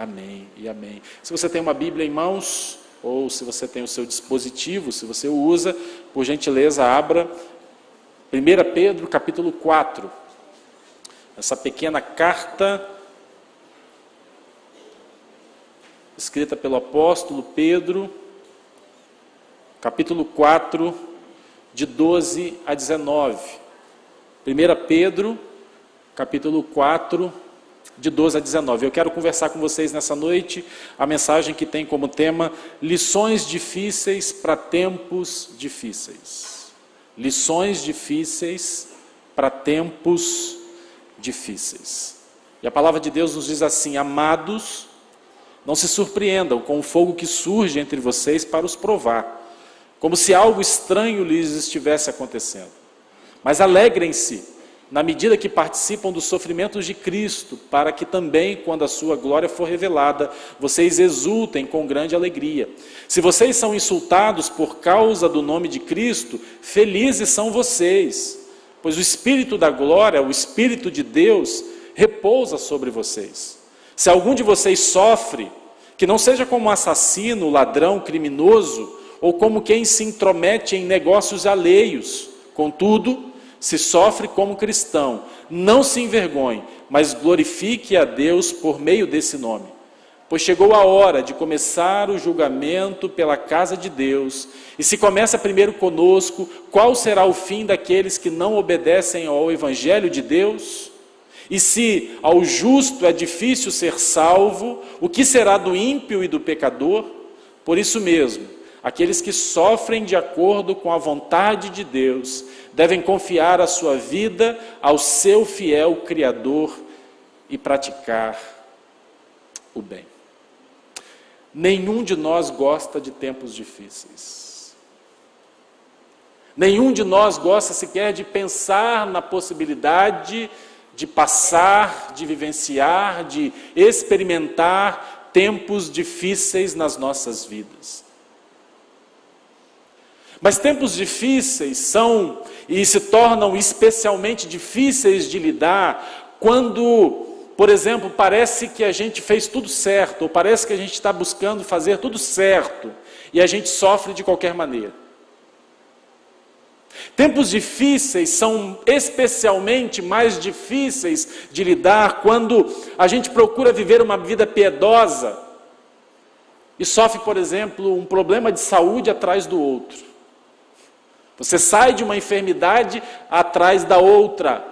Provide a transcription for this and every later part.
Amém e amém. Se você tem uma Bíblia em mãos, ou se você tem o seu dispositivo, se você o usa, por gentileza, abra 1 Pedro, capítulo 4. Essa pequena carta, escrita pelo apóstolo Pedro, capítulo 4, de 12 a 19. 1 Pedro, capítulo 4, de 12 a 19. Eu quero conversar com vocês nessa noite a mensagem que tem como tema lições difíceis para tempos difíceis. Lições difíceis para tempos difíceis. E a palavra de Deus nos diz assim: amados, não se surpreendam com o fogo que surge entre vocês para os provar, como se algo estranho lhes estivesse acontecendo. Mas alegrem-se na medida que participam dos sofrimentos de Cristo, para que também, quando a sua glória for revelada, vocês exultem com grande alegria. Se vocês são insultados por causa do nome de Cristo, felizes são vocês, pois o Espírito da glória, o Espírito de Deus, repousa sobre vocês. Se algum de vocês sofre, que não seja como um assassino, ladrão, criminoso, ou como quem se intromete em negócios alheios. Contudo, se sofre como cristão, não se envergonhe, mas glorifique a Deus por meio desse nome. Pois chegou a hora de começar o julgamento pela casa de Deus, e se começa primeiro conosco, qual será o fim daqueles que não obedecem ao Evangelho de Deus? E se ao justo é difícil ser salvo, o que será do ímpio e do pecador? Por isso mesmo, aqueles que sofrem de acordo com a vontade de Deus devem confiar a sua vida ao seu fiel Criador e praticar o bem. Nenhum de nós gosta de tempos difíceis. Nenhum de nós gosta sequer de pensar na possibilidade de passar, de vivenciar, de experimentar tempos difíceis nas nossas vidas. Mas tempos difíceis são e se tornam especialmente difíceis de lidar quando, por exemplo, parece que a gente fez tudo certo, ou parece que a gente está buscando fazer tudo certo, e a gente sofre de qualquer maneira. Tempos difíceis são especialmente mais difíceis de lidar quando a gente procura viver uma vida piedosa e sofre, por exemplo, um problema de saúde atrás do outro. Você sai de uma enfermidade atrás da outra.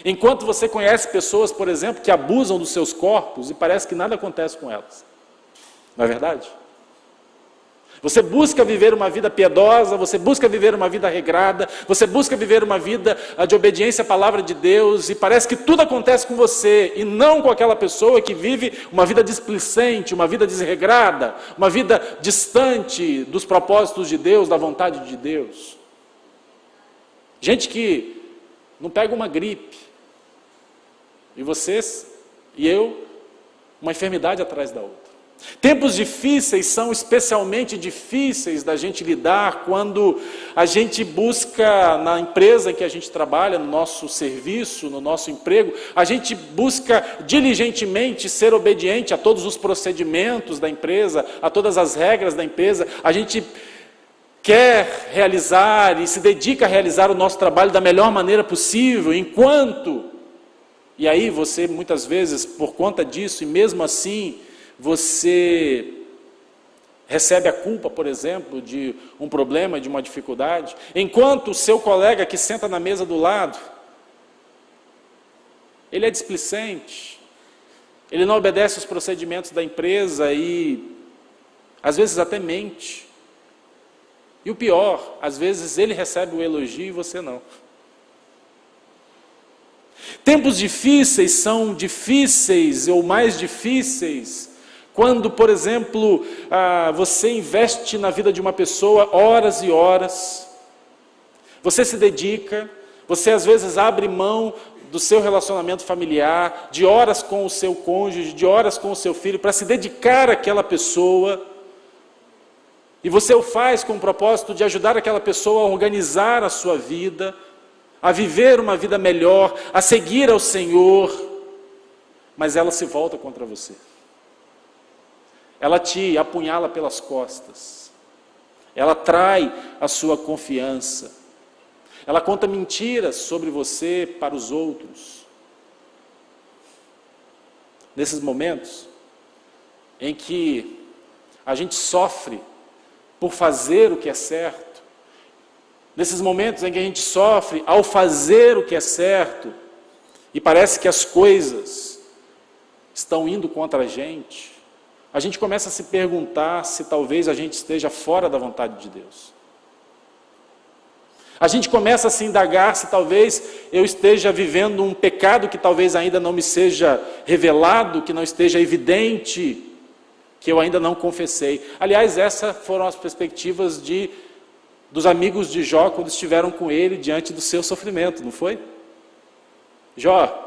Enquanto você conhece pessoas, por exemplo, que abusam dos seus corpos e parece que nada acontece com elas. Não é verdade? Você busca viver uma vida piedosa, você busca viver uma vida regrada, você busca viver uma vida de obediência à palavra de Deus, e parece que tudo acontece com você, e não com aquela pessoa que vive uma vida displicente, uma vida desregrada, uma vida distante dos propósitos de Deus, da vontade de Deus. Gente que não pega uma gripe, e vocês e eu, uma enfermidade atrás da outra. Tempos difíceis são especialmente difíceis da gente lidar quando a gente busca, na empresa em que a gente trabalha, no nosso serviço, no nosso emprego, a gente busca diligentemente ser obediente a todos os procedimentos da empresa, a todas as regras da empresa. A gente quer realizar e se dedica a realizar o nosso trabalho da melhor maneira possível, e aí você muitas vezes, por conta disso, e mesmo assim, você recebe a culpa, por exemplo, de um problema, de uma dificuldade, enquanto o seu colega que senta na mesa do lado, ele é displicente, ele não obedece os procedimentos da empresa e às vezes até mente. E o pior, às vezes ele recebe o elogio e você não. Tempos difíceis são difíceis ou mais difíceis quando, por exemplo, você investe na vida de uma pessoa horas e horas, você se dedica, você às vezes abre mão do seu relacionamento familiar, de horas com o seu cônjuge, de horas com o seu filho, para se dedicar àquela pessoa. E você o faz com o propósito de ajudar aquela pessoa a organizar a sua vida, a viver uma vida melhor, a seguir ao Senhor, mas ela se volta contra você. ela te apunhala pelas costas, ela trai a sua confiança, ela conta mentiras sobre você para os outros. Nesses momentos em que a gente sofre por fazer o que é certo, nesses momentos em que a gente sofre ao fazer o que é certo, e parece que as coisas estão indo contra a gente começa a se perguntar se talvez a gente esteja fora da vontade de Deus. A gente começa a se indagar se talvez eu esteja vivendo um pecado que talvez ainda não me seja revelado, que não esteja evidente, que eu ainda não confessei. Aliás, essas foram as perspectivas dos amigos de Jó quando estiveram com ele diante do seu sofrimento, não foi? Jó,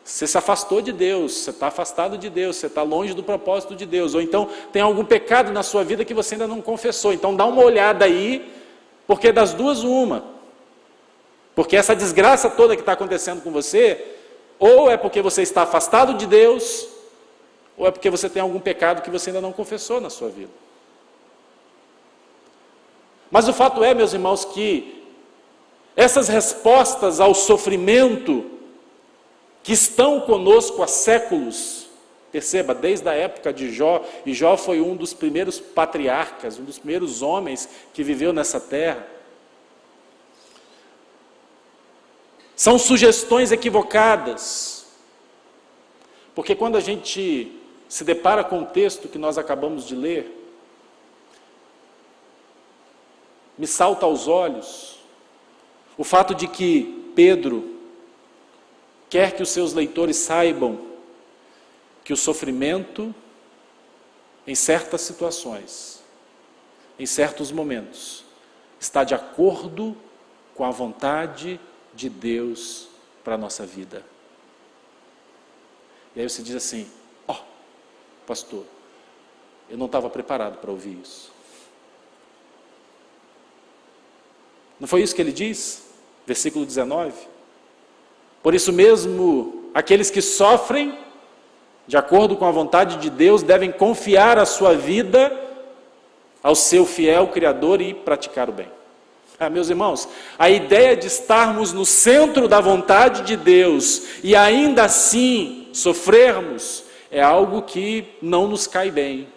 você se afastou de Deus, você está afastado de Deus, você está longe do propósito de Deus, ou então tem algum pecado na sua vida que você ainda não confessou, então dá uma olhada aí, porque das duas uma. Porque essa desgraça toda que está acontecendo com você, ou é porque você está afastado de Deus, ou é porque você tem algum pecado que você ainda não confessou na sua vida. Mas o fato é, meus irmãos, que essas respostas ao sofrimento que estão conosco há séculos, perceba, desde a época de Jó, e Jó foi um dos primeiros patriarcas, um dos primeiros homens que viveu nessa terra, são sugestões equivocadas, porque quando a gente se depara com o texto que nós acabamos de ler, me salta aos olhos o fato de que Pedro quer que os seus leitores saibam que o sofrimento, em certas situações, em certos momentos, está de acordo com a vontade de Deus para a nossa vida. E aí você diz assim: pastor, eu não estava preparado para ouvir isso. Não foi isso que ele diz? Versículo 19. Por isso mesmo, aqueles que sofrem, de acordo com a vontade de Deus, devem confiar a sua vida ao seu fiel Criador e praticar o bem. Meus irmãos, a ideia de estarmos no centro da vontade de Deus e ainda assim sofrermos é algo que não nos cai bem.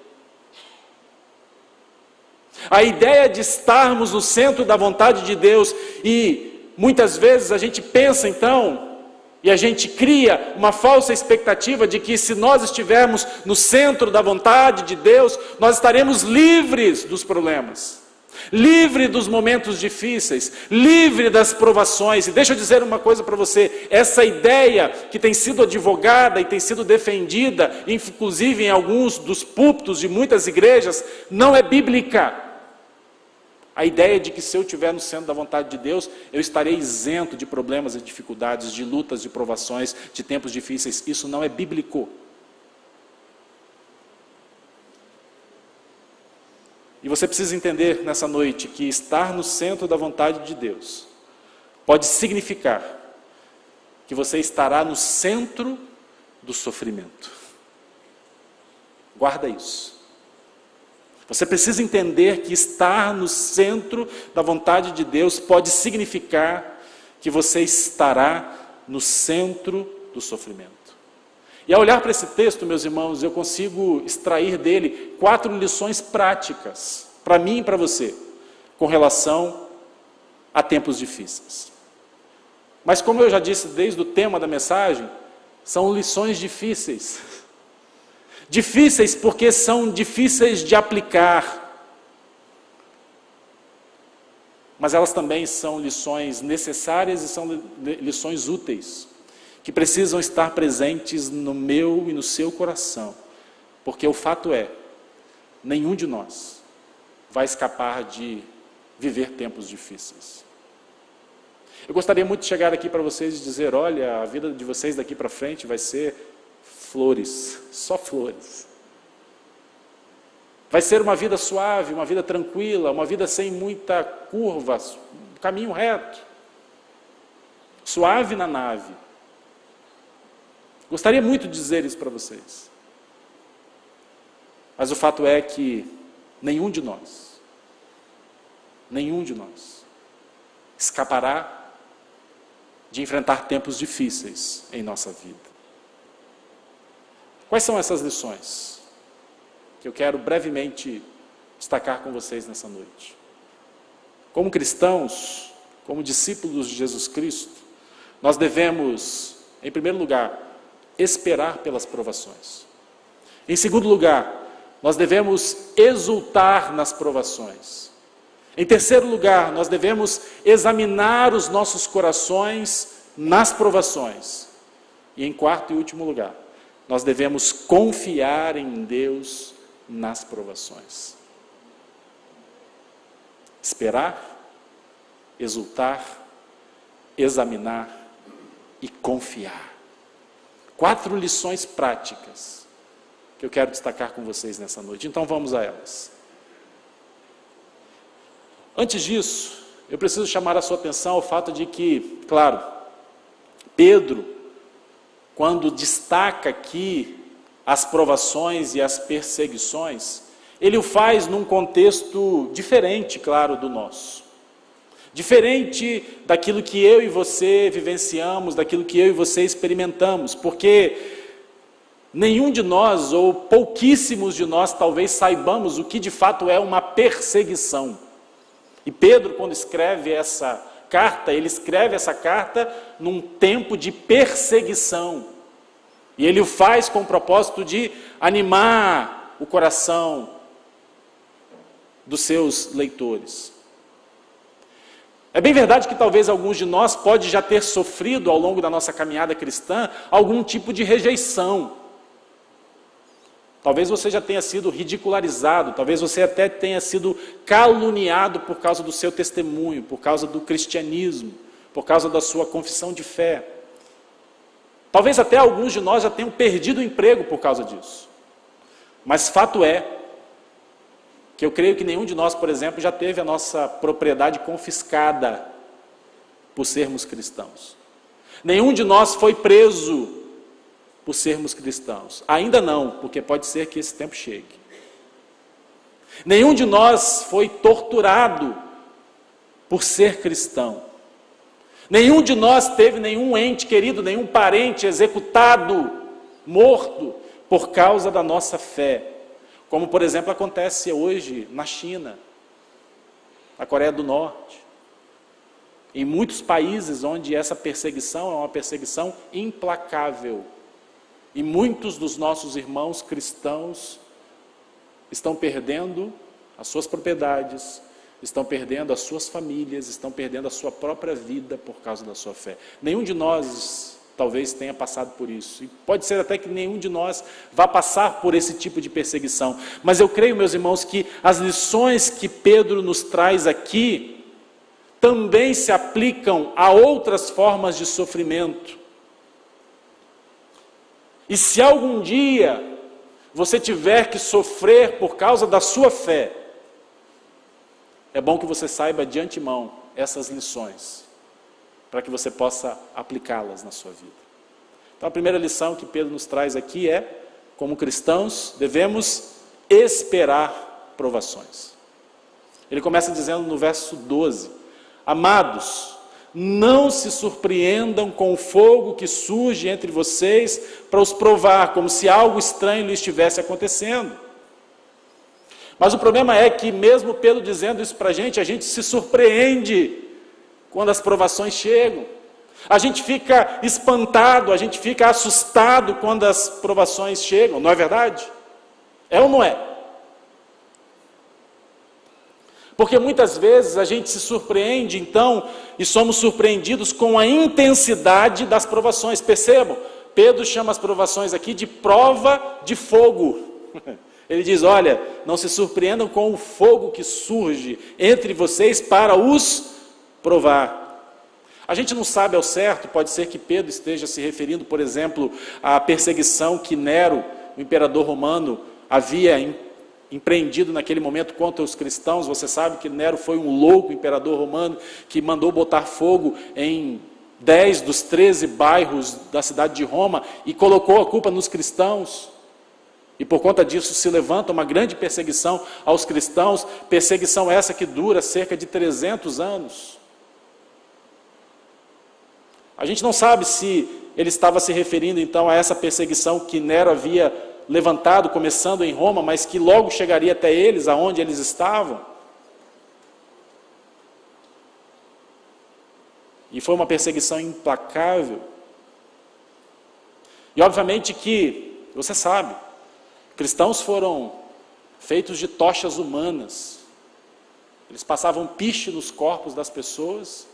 A ideia de estarmos no centro da vontade de Deus e muitas vezes a gente pensa então, e a gente cria uma falsa expectativa de que se nós estivermos no centro da vontade de Deus, nós estaremos livres dos problemas, livre dos momentos difíceis, livre das provações. E deixa eu dizer uma coisa para você: essa ideia que tem sido advogada e tem sido defendida, inclusive em alguns dos púlpitos de muitas igrejas, não é bíblica. A ideia de que se eu estiver no centro da vontade de Deus, eu estarei isento de problemas e dificuldades, de lutas, de provações, de tempos difíceis, isso não é bíblico. E você precisa entender nessa noite que estar no centro da vontade de Deus pode significar que você estará no centro do sofrimento. Guarda isso. Você precisa entender que estar no centro da vontade de Deus pode significar que você estará no centro do sofrimento. E ao olhar para esse texto, meus irmãos, eu consigo extrair dele 4 lições práticas, para mim e para você, com relação a tempos difíceis. Mas como eu já disse desde o tema da mensagem, são lições difíceis. Difíceis porque são difíceis de aplicar. Mas elas também são lições necessárias e são lições úteis, que precisam estar presentes no meu e no seu coração. Porque o fato é, nenhum de nós vai escapar de viver tempos difíceis. Eu gostaria muito de chegar aqui para vocês e dizer: olha, a vida de vocês daqui para frente vai ser flores, só flores. Vai ser uma vida suave, uma vida tranquila, uma vida sem muita curva, um caminho reto. Suave na nave. Gostaria muito de dizer isso para vocês. Mas o fato é que nenhum de nós escapará de enfrentar tempos difíceis em nossa vida. Quais são essas lições que eu quero brevemente destacar com vocês nessa noite? Como cristãos, como discípulos de Jesus Cristo, nós devemos, em primeiro lugar, esperar pelas provações. Em segundo lugar, nós devemos exultar nas provações. Em terceiro lugar, nós devemos examinar os nossos corações nas provações. E em quarto e último lugar, nós devemos confiar em Deus nas provações. Esperar, exultar, examinar e confiar. 4 lições práticas que eu quero destacar com vocês nessa noite. Então vamos a elas. Antes disso, eu preciso chamar a sua atenção ao fato de que, claro, Pedro, quando destaca aqui as provações e as perseguições, ele o faz num contexto diferente, claro, do nosso. Diferente daquilo que eu e você vivenciamos, daquilo que eu e você experimentamos, porque nenhum de nós, ou pouquíssimos de nós, talvez saibamos o que de fato é uma perseguição. E Pedro, quando escreve essa carta, ele escreve essa carta num tempo de perseguição. E ele o faz com o propósito de animar o coração dos seus leitores. É bem verdade que talvez alguns de nós pode já ter sofrido ao longo da nossa caminhada cristã algum tipo de rejeição. Talvez você já tenha sido ridicularizado, talvez você até tenha sido caluniado por causa do seu testemunho, por causa do cristianismo, por causa da sua confissão de fé. Talvez até alguns de nós já tenham perdido o emprego por causa disso. Mas fato é que eu creio que nenhum de nós, por exemplo, já teve a nossa propriedade confiscada por sermos cristãos. Nenhum de nós foi preso por sermos cristãos. Ainda não, porque pode ser que esse tempo chegue. Nenhum de nós foi torturado por ser cristão. Nenhum de nós teve nenhum ente querido, nenhum parente executado, morto, por causa da nossa fé. Como, por exemplo, acontece hoje na China, na Coreia do Norte. Em muitos países onde essa perseguição é uma perseguição implacável. E muitos dos nossos irmãos cristãos estão perdendo as suas propriedades, estão perdendo as suas famílias, estão perdendo a sua própria vida por causa da sua fé. Nenhum de nós talvez tenha passado por isso. E pode ser até que nenhum de nós vá passar por esse tipo de perseguição. Mas eu creio, meus irmãos, que as lições que Pedro nos traz aqui também se aplicam a outras formas de sofrimento. E se algum dia você tiver que sofrer por causa da sua fé, é bom que você saiba de antemão essas lições, para que você possa aplicá-las na sua vida. Então a primeira lição que Pedro nos traz aqui é, como cristãos, devemos esperar provações. Ele começa dizendo no verso 12, amados, não se surpreendam com o fogo que surge entre vocês para os provar, como se algo estranho lhe estivesse acontecendo. Mas o problema é que mesmo Pedro dizendo isso para a gente se surpreende quando as provações chegam. A gente fica espantado, a gente fica assustado quando as provações chegam, não é verdade? É ou não é? Porque muitas vezes a gente se surpreende, então, e somos surpreendidos com a intensidade das provações. Percebam, Pedro chama as provações aqui de prova de fogo. Ele diz, olha, não se surpreendam com o fogo que surge entre vocês para os provar. A gente não sabe ao certo, pode ser que Pedro esteja se referindo, por exemplo, à perseguição que Nero, o imperador romano, havia empreendido naquele momento contra os cristãos. Você sabe que Nero foi um louco imperador romano que mandou botar fogo em 10 dos 13 bairros da cidade de Roma e colocou a culpa nos cristãos. E por conta disso se levanta uma grande perseguição aos cristãos, perseguição essa que dura cerca de 300 anos. A gente não sabe se ele estava se referindo então a essa perseguição que Nero havia levantado, começando em Roma, mas que logo chegaria até eles, aonde eles estavam. E foi uma perseguição implacável. E obviamente que, você sabe, cristãos foram feitos de tochas humanas. Eles passavam piche nos corpos das pessoas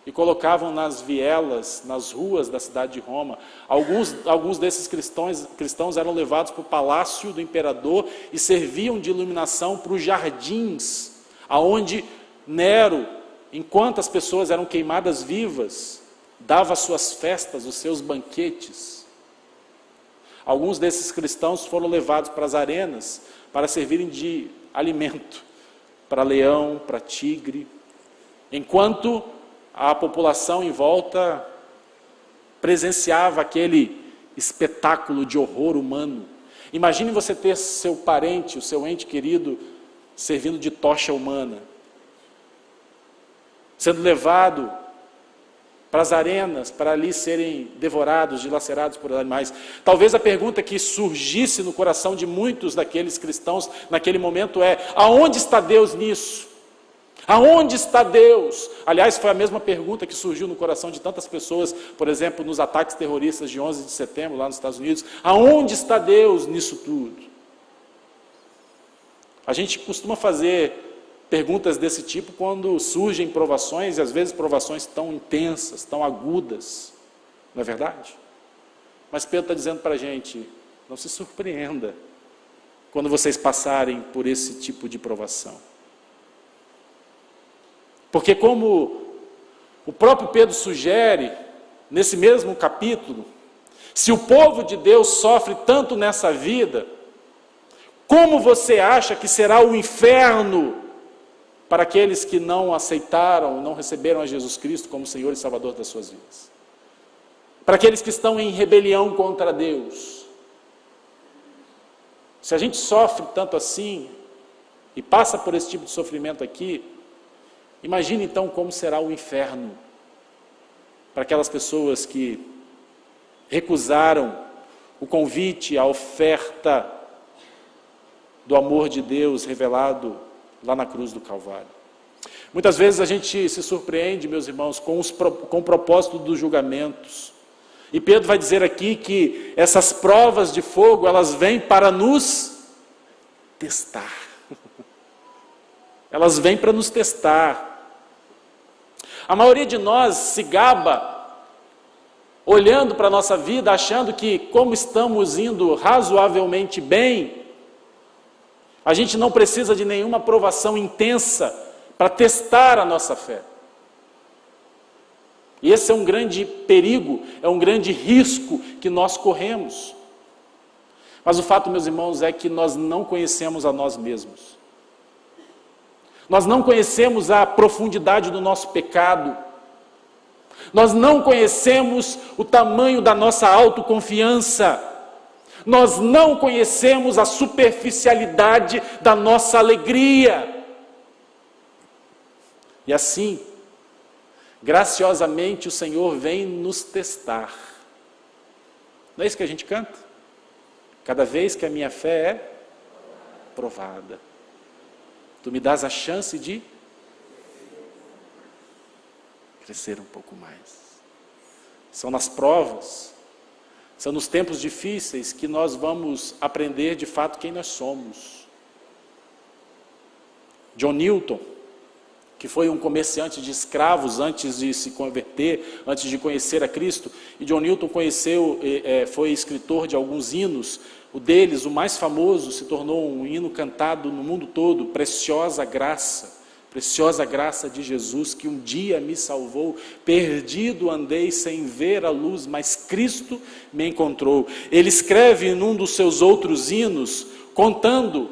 e colocavam nas vielas, nas ruas da cidade de Roma. Alguns desses cristãos eram levados para o palácio do imperador e serviam de iluminação para os jardins, aonde Nero, enquanto as pessoas eram queimadas vivas, dava as suas festas, os seus banquetes. Alguns desses cristãos foram levados para as arenas para servirem de alimento para leão, para tigre, enquanto a população em volta presenciava aquele espetáculo de horror humano. Imagine você ter seu parente, o seu ente querido, servindo de tocha humana, sendo levado para as arenas, para ali serem devorados, dilacerados por animais. Talvez a pergunta que surgisse no coração de muitos daqueles cristãos naquele momento é: aonde está Deus nisso? Aonde está Deus? Aliás, foi a mesma pergunta que surgiu no coração de tantas pessoas, por exemplo, nos ataques terroristas de 11 de setembro, lá nos Estados Unidos. Aonde está Deus nisso tudo? A gente costuma fazer perguntas desse tipo quando surgem provações, e às vezes provações tão intensas, tão agudas, não é verdade? Mas Pedro está dizendo para a gente: não se surpreenda quando vocês passarem por esse tipo de provação. Porque, como o próprio Pedro sugere, nesse mesmo capítulo, se o povo de Deus sofre tanto nessa vida, como você acha que será o inferno para aqueles que não aceitaram, não receberam a Jesus Cristo como Senhor e Salvador das suas vidas? Para aqueles que estão em rebelião contra Deus? Se a gente sofre tanto assim, e passa por esse tipo de sofrimento aqui, imagine então como será o inferno para aquelas pessoas que recusaram o convite, a oferta do amor de Deus revelado lá na cruz do Calvário. Muitas vezes a gente se surpreende, meus irmãos, com o propósito dos julgamentos. E Pedro vai dizer aqui que essas provas de fogo, elas vêm para nos testar. Elas vêm para nos testar. A maioria de nós se gaba olhando para a nossa vida, achando que, como estamos indo razoavelmente bem, a gente não precisa de nenhuma provação intensa para testar a nossa fé. E esse é um grande perigo, é um grande risco que nós corremos. Mas o fato, meus irmãos, é que nós não conhecemos a nós mesmos. Nós não conhecemos a profundidade do nosso pecado. Nós não conhecemos o tamanho da nossa autoconfiança. Nós não conhecemos a superficialidade da nossa alegria. E assim, graciosamente, o Senhor vem nos testar. Não é isso que a gente canta? Cada vez que a minha fé é provada, Tu me dás a chance de crescer um pouco mais. São nas provas, são nos tempos difíceis que nós vamos aprender de fato quem nós somos. John Newton, que foi um comerciante de escravos antes de se converter, antes de conhecer a Cristo, e John Newton foi escritor de alguns hinos. O deles, o mais famoso, se tornou um hino cantado no mundo todo: preciosa graça de Jesus, que um dia me salvou. Perdido andei sem ver a luz, mas Cristo me encontrou. Ele escreve num dos seus outros hinos, contando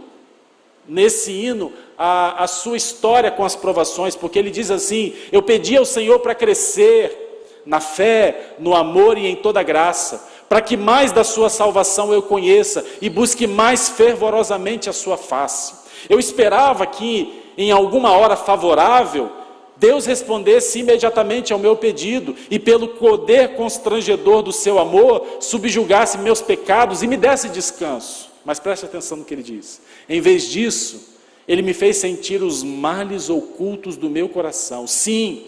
nesse hino a sua história com as provações, porque ele diz assim: eu pedi ao Senhor para crescer na fé, no amor e em toda graça, para que mais da sua salvação eu conheça e busque mais fervorosamente a sua face. Eu esperava que, em alguma hora favorável, Deus respondesse imediatamente ao meu pedido e, pelo poder constrangedor do seu amor, subjugasse meus pecados e me desse descanso. Mas preste atenção no que ele diz. Em vez disso, ele me fez sentir os males ocultos do meu coração. Sim,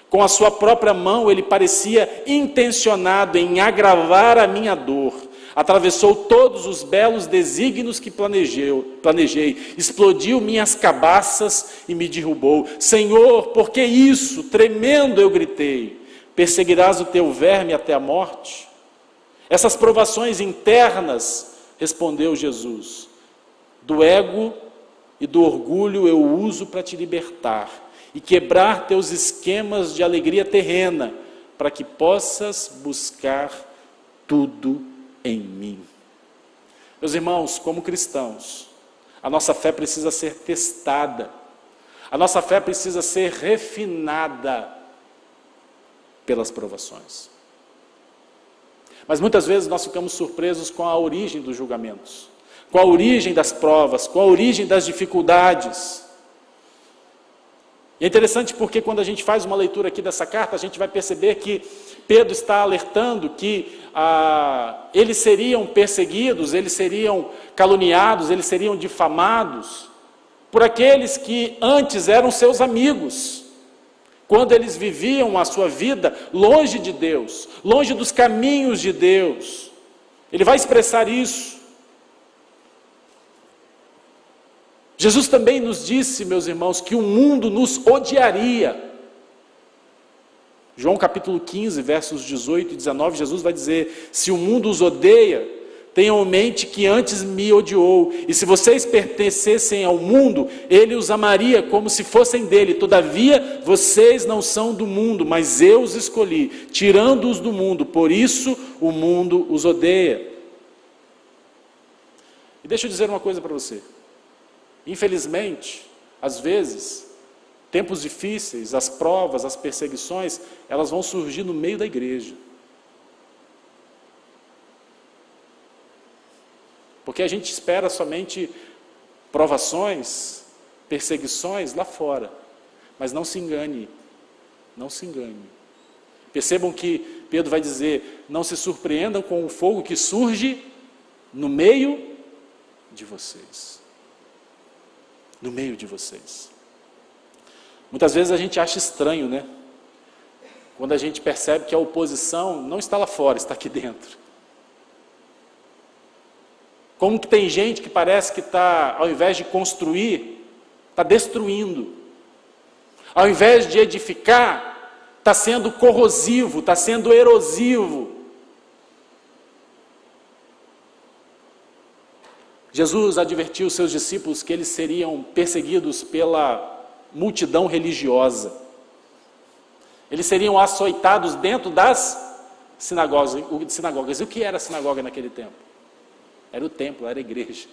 com a sua própria mão ele parecia intencionado em agravar a minha dor. Atravessou todos os belos desígnios que planejei, explodiu minhas cabaças e me derrubou. Senhor, por que isso? Tremendo eu gritei. Perseguirás o teu verme até a morte? Essas provações internas, respondeu Jesus, do ego e do orgulho eu uso para te libertar e quebrar teus esquemas de alegria terrena, para que possas buscar tudo em mim. Meus irmãos, como cristãos, a nossa fé precisa ser testada, a nossa fé precisa ser refinada pelas provações. Mas muitas vezes nós ficamos surpresos com a origem dos julgamentos, com a origem das provas, com a origem das dificuldades. E é interessante porque quando a gente faz uma leitura aqui dessa carta, a gente vai perceber que Pedro está alertando que eles seriam perseguidos, eles seriam caluniados, eles seriam difamados por aqueles que antes eram seus amigos, quando eles viviam a sua vida longe de Deus, longe dos caminhos de Deus. Ele vai expressar isso. Jesus também nos disse, meus irmãos, que o mundo nos odiaria. João capítulo 15, versos 18 e 19, Jesus vai dizer: se o mundo os odeia, tenham em mente que antes me odiou. E se vocês pertencessem ao mundo, ele os amaria como se fossem dele. Todavia, vocês não são do mundo, mas eu os escolhi, tirando-os do mundo. Por isso, o mundo os odeia. E deixa eu dizer uma coisa para você. Infelizmente, às vezes, tempos difíceis, as provas, as perseguições, elas vão surgir no meio da igreja. Porque a gente espera somente provações, perseguições lá fora. Mas não se engane, não se engane. Percebam que Pedro vai dizer: não se surpreendam com o fogo que surge no meio de vocês. No meio de vocês. Muitas vezes a gente acha estranho, né? Quando a gente percebe que a oposição não está lá fora, está aqui dentro. Como que tem gente que parece que está, ao invés de construir, está destruindo. Ao invés de edificar, está sendo corrosivo, está sendo erosivo. Jesus advertiu os seus discípulos que eles seriam perseguidos pela multidão religiosa. Eles seriam açoitados dentro das sinagogas. E o que era a sinagoga naquele tempo? Era o templo, era a igreja.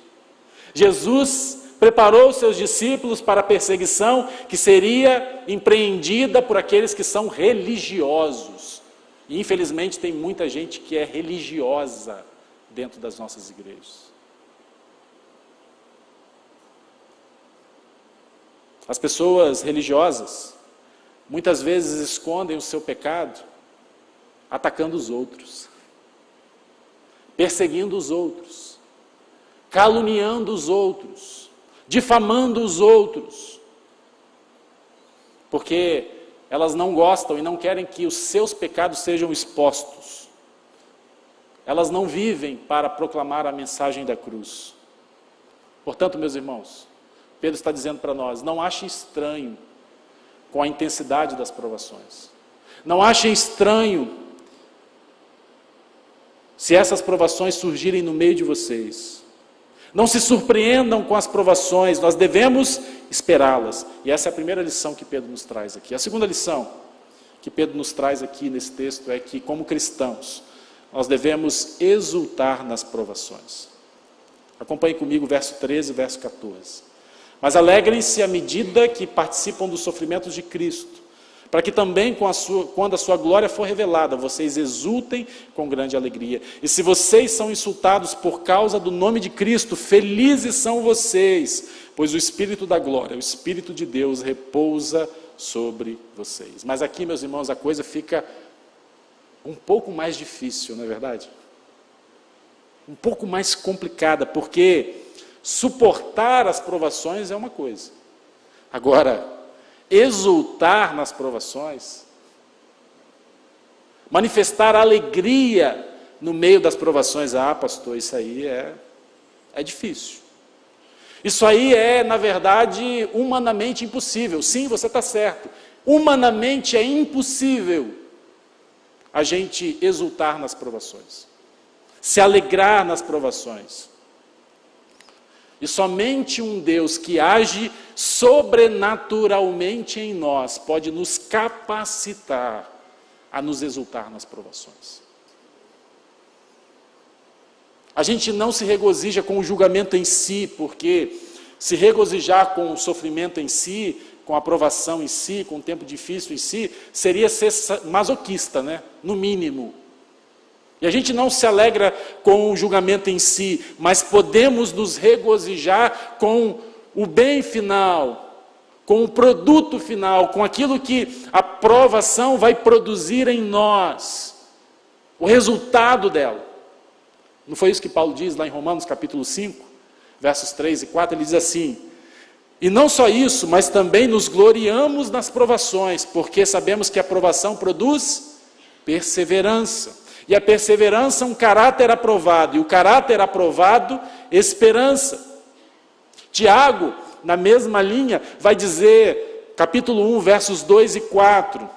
Jesus preparou os seus discípulos para a perseguição que seria empreendida por aqueles que são religiosos. E infelizmente tem muita gente que é religiosa dentro das nossas igrejas. As pessoas religiosas muitas vezes escondem o seu pecado atacando os outros, perseguindo os outros, caluniando os outros, difamando os outros, porque elas não gostam e não querem que os seus pecados sejam expostos. Elas não vivem para proclamar a mensagem da cruz. Portanto, meus irmãos, Pedro está dizendo para nós: não achem estranho com a intensidade das provações. Não achem estranho se essas provações surgirem no meio de vocês. Não se surpreendam com as provações, nós devemos esperá-las. E essa é a primeira lição que Pedro nos traz aqui. A segunda lição que Pedro nos traz aqui nesse texto é que, como cristãos, nós devemos exultar nas provações. Acompanhe comigo o verso 13 e o verso 14. Mas alegrem-se à medida que participam dos sofrimentos de Cristo, para que também, quando a sua glória for revelada, vocês exultem com grande alegria. E se vocês são insultados por causa do nome de Cristo, felizes são vocês, pois o Espírito da glória, o Espírito de Deus repousa sobre vocês. Mas aqui, meus irmãos, a coisa fica um pouco mais difícil, não é verdade? Um pouco mais complicada, porque suportar as provações é uma coisa. Agora, exultar nas provações, manifestar alegria no meio das provações, pastor, isso aí é difícil. Isso aí é, na verdade, humanamente impossível. Sim, você está certo. Humanamente é impossível a gente exultar nas provações, se alegrar nas provações. E somente um Deus que age sobrenaturalmente em nós pode nos capacitar a nos exultar nas provações. A gente não se regozija com o julgamento em si, porque se regozijar com o sofrimento em si, com a provação em si, com o tempo difícil em si, seria ser masoquista, né? No mínimo. E a gente não se alegra com o julgamento em si, mas podemos nos regozijar com o bem final, com o produto final, com aquilo que a provação vai produzir em nós, o resultado dela. Não foi isso que Paulo diz lá em Romanos capítulo 5, versos 3 e 4, ele diz assim: e não só isso, mas também nos gloriamos nas provações, porque sabemos que a provação produz perseverança. E a perseverança, um caráter aprovado. E o caráter aprovado, esperança. Tiago, na mesma linha, vai dizer, capítulo 1, versos 2 e 4,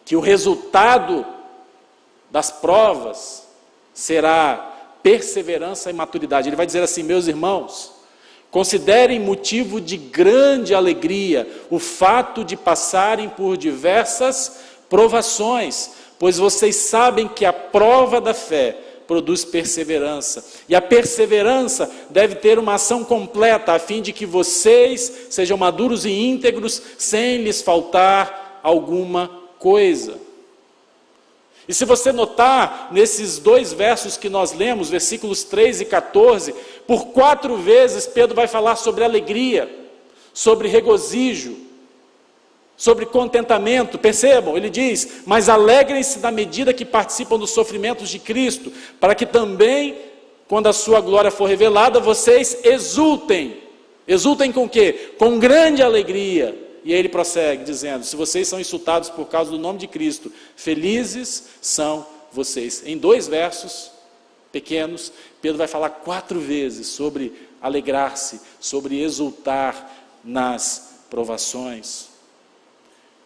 que o resultado das provas será perseverança e maturidade. Ele vai dizer assim: meus irmãos, considerem motivo de grande alegria o fato de passarem por diversas provações, pois vocês sabem que a prova da fé produz perseverança. E a perseverança deve ter uma ação completa, a fim de que vocês sejam maduros e íntegros, sem lhes faltar alguma coisa. E se você notar, nesses dois versos que nós lemos, versículos 3 e 14, por 4 vezes Pedro vai falar sobre alegria, sobre regozijo, sobre contentamento. Percebam, ele diz: mas alegrem-se na medida que participam dos sofrimentos de Cristo, para que também, quando a sua glória for revelada, vocês exultem. Exultem com o quê? Com grande alegria. E aí ele prossegue dizendo: se vocês são insultados por causa do nome de Cristo, felizes são vocês. Em 2 versos pequenos, Pedro vai falar 4 vezes sobre alegrar-se, sobre exultar nas provações.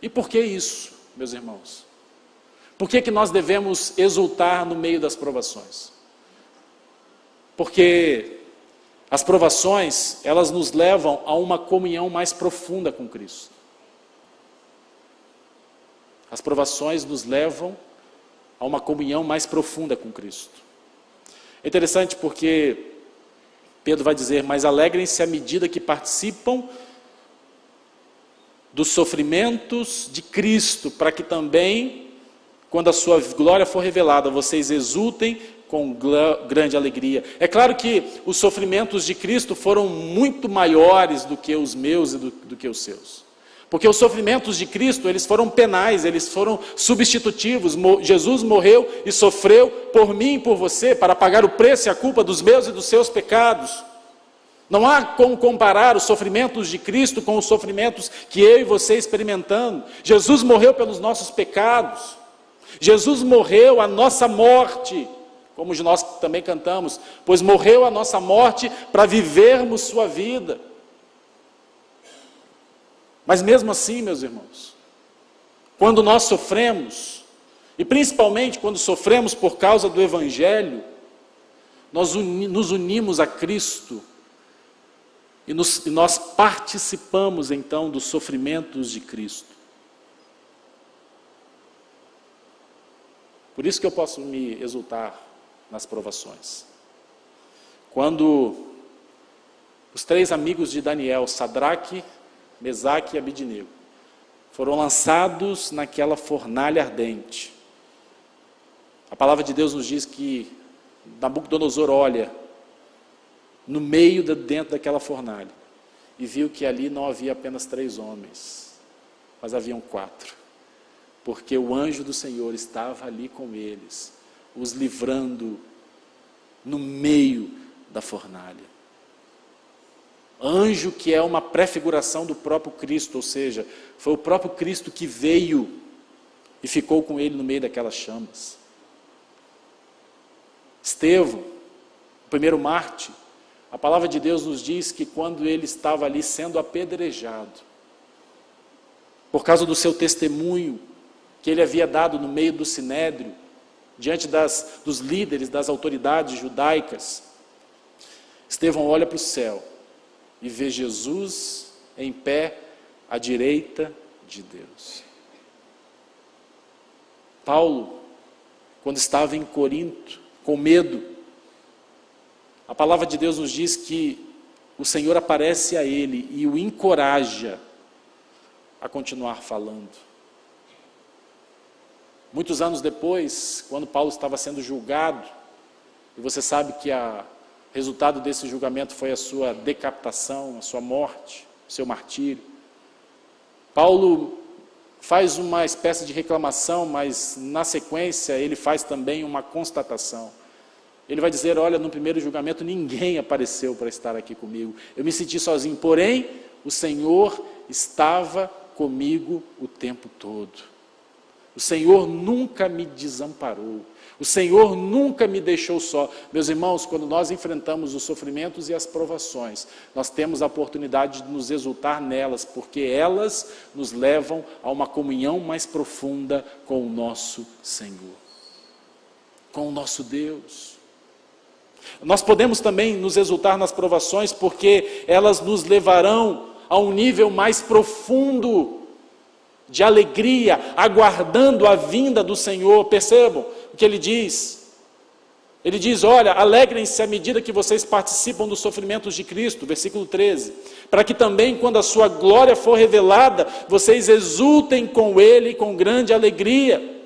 E por que isso, meus irmãos? Por que nós devemos exultar no meio das provações? Porque as provações, elas nos levam a uma comunhão mais profunda com Cristo. As provações nos levam a uma comunhão mais profunda com Cristo. É interessante porque Pedro vai dizer: mas alegrem-se à medida que participam dos sofrimentos de Cristo, para que também, quando a sua glória for revelada, vocês exultem com grande alegria. É claro que os sofrimentos de Cristo foram muito maiores do que os meus e do que os seus. Porque os sofrimentos de Cristo, eles foram penais, eles foram substitutivos. Jesus morreu e sofreu por mim e por você, para pagar o preço e a culpa dos meus e dos seus pecados. Não há como comparar os sofrimentos de Cristo com os sofrimentos que eu e você experimentamos. Jesus morreu pelos nossos pecados. Jesus morreu a nossa morte, como nós também cantamos, pois morreu a nossa morte para vivermos sua vida. Mas mesmo assim, meus irmãos, quando nós sofremos, e principalmente quando sofremos por causa do Evangelho, nós nos unimos a Cristo e nós participamos então dos sofrimentos de Cristo. Por isso que eu posso me exultar nas provações. Quando os 3 amigos de Daniel, Sadraque, Mesaque e Abidnego, foram lançados naquela fornalha ardente. A palavra de Deus nos diz que Nabucodonosor olha no meio, dentro daquela fornalha, e viu que ali não havia apenas 3 homens, mas haviam 4, porque o anjo do Senhor estava ali com eles, os livrando no meio da fornalha. Anjo que é uma prefiguração do próprio Cristo, ou seja, foi o próprio Cristo que veio e ficou com ele no meio daquelas chamas. Estevão, o primeiro mártir, a palavra de Deus nos diz que quando ele estava ali sendo apedrejado, por causa do seu testemunho que ele havia dado no meio do sinédrio, diante dos líderes, das autoridades judaicas, Estevão olha para o céu e vê Jesus em pé à direita de Deus. Paulo, quando estava em Corinto, com medo, a palavra de Deus nos diz que o Senhor aparece a ele e o encoraja a continuar falando. Muitos anos depois, quando Paulo estava sendo julgado, e você sabe que o resultado desse julgamento foi a sua decapitação, a sua morte, o seu martírio. Paulo faz uma espécie de reclamação, mas na sequência ele faz também uma constatação. Ele vai dizer, olha, no primeiro julgamento ninguém apareceu para estar aqui comigo. Eu me senti sozinho, porém o Senhor estava comigo o tempo todo. O Senhor nunca me desamparou. O Senhor nunca me deixou só. Meus irmãos, quando nós enfrentamos os sofrimentos e as provações, nós temos a oportunidade de nos exultar nelas, porque elas nos levam a uma comunhão mais profunda com o nosso Senhor, com o nosso Deus. Nós podemos também nos exultar nas provações, porque elas nos levarão a um nível mais profundo de alegria, aguardando a vinda do Senhor. Percebam o que ele diz. Ele diz, olha, alegrem-se à medida que vocês participam dos sofrimentos de Cristo, versículo 13, para que também, quando a sua glória for revelada, vocês exultem com Ele com grande alegria.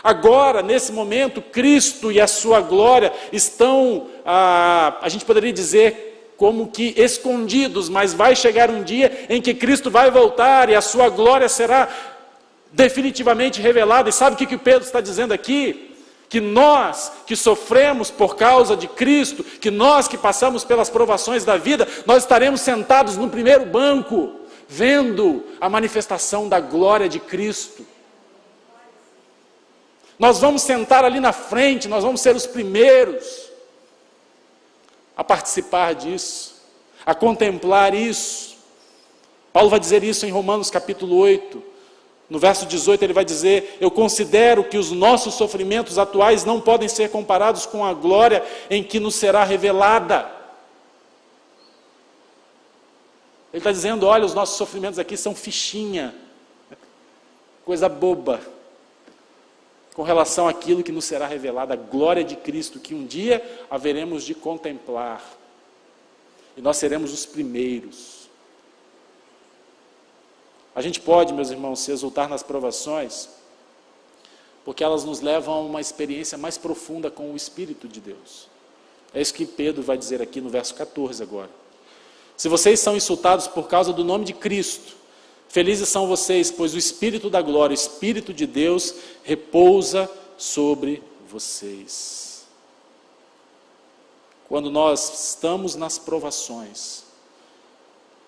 Agora, nesse momento, Cristo e a sua glória estão, a gente poderia dizer, como que escondidos, mas vai chegar um dia em que Cristo vai voltar e a sua glória será definitivamente revelada. E sabe o que Pedro está dizendo aqui? Que nós que sofremos por causa de Cristo, que nós que passamos pelas provações da vida, nós estaremos sentados no primeiro banco, vendo a manifestação da glória de Cristo. Nós vamos sentar ali na frente, nós vamos ser os primeiros a participar disso, a contemplar isso. Paulo vai dizer isso em Romanos capítulo 8, no verso 18 ele vai dizer, eu considero que os nossos sofrimentos atuais não podem ser comparados com a glória em que nos será revelada. Ele está dizendo, olha, os nossos sofrimentos aqui são fichinha, coisa boba, com relação àquilo que nos será revelado, a glória de Cristo, que um dia haveremos de contemplar. E nós seremos os primeiros. A gente pode, meus irmãos, se exultar nas provações, porque elas nos levam a uma experiência mais profunda com o Espírito de Deus. É isso que Pedro vai dizer aqui no verso 14 agora. Se vocês são insultados por causa do nome de Cristo, felizes são vocês, pois o Espírito da glória, o Espírito de Deus, repousa sobre vocês. Quando nós estamos nas provações,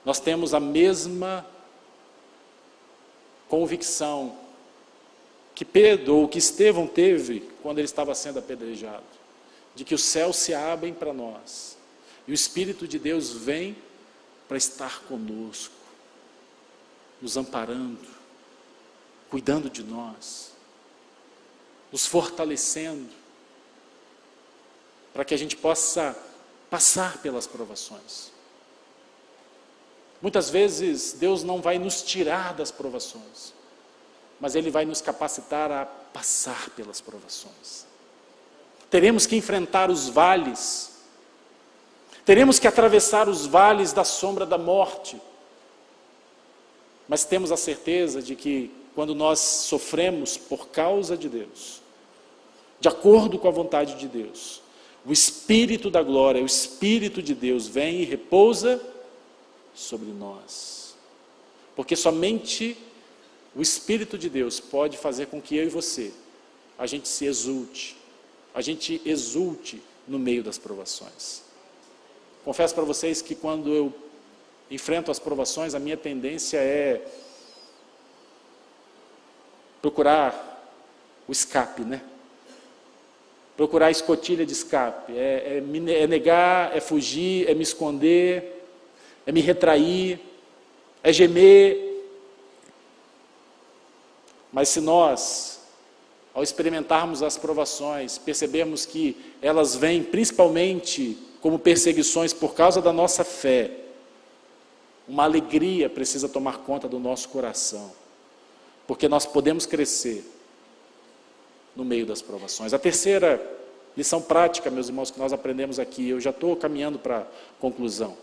nós temos a mesma convicção que Pedro, ou que Estevão teve, quando ele estava sendo apedrejado, de que os céus se abrem para nós, e o Espírito de Deus vem para estar conosco, nos amparando, cuidando de nós, nos fortalecendo, para que a gente possa passar pelas provações. Muitas vezes Deus não vai nos tirar das provações, mas Ele vai nos capacitar a passar pelas provações. Teremos que enfrentar os vales, teremos que atravessar os vales da sombra da morte. mas temos a certeza de que quando nós sofremos por causa de Deus, de acordo com a vontade de Deus, o Espírito da glória, o Espírito de Deus vem e repousa sobre nós. Porque somente o Espírito de Deus pode fazer com que eu e você, a gente se exulte, a gente exulte no meio das provações. Confesso para vocês que quando eu enfrento as provações, a minha tendência é procurar o escape, né? Procurar a escotilha de escape, é negar, é fugir, é me esconder, é me retrair, é gemer. Mas se nós, ao experimentarmos as provações, percebermos que elas vêm principalmente como perseguições por causa da nossa fé, uma alegria precisa tomar conta do nosso coração, porque nós podemos crescer no meio das provações. A terceira lição prática, meus irmãos, que nós aprendemos aqui, eu já estou caminhando para a conclusão,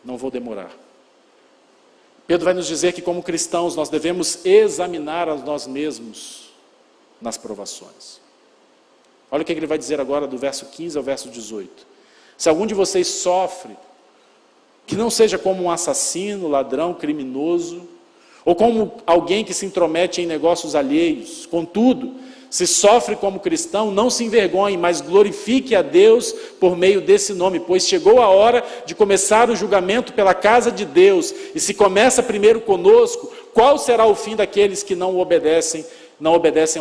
não vou demorar. Pedro vai nos dizer que como cristãos nós devemos examinar a nós mesmos nas provações. Olha o que ele vai dizer agora do verso 15 ao verso 18. Se algum de vocês sofre, que não seja como um assassino, ladrão, criminoso, ou como alguém que se intromete em negócios alheios. Contudo, se sofre como cristão, não se envergonhe, mas glorifique a Deus por meio desse nome, pois chegou a hora de começar o julgamento pela casa de Deus, e se começa primeiro conosco, qual será o fim daqueles que não obedecem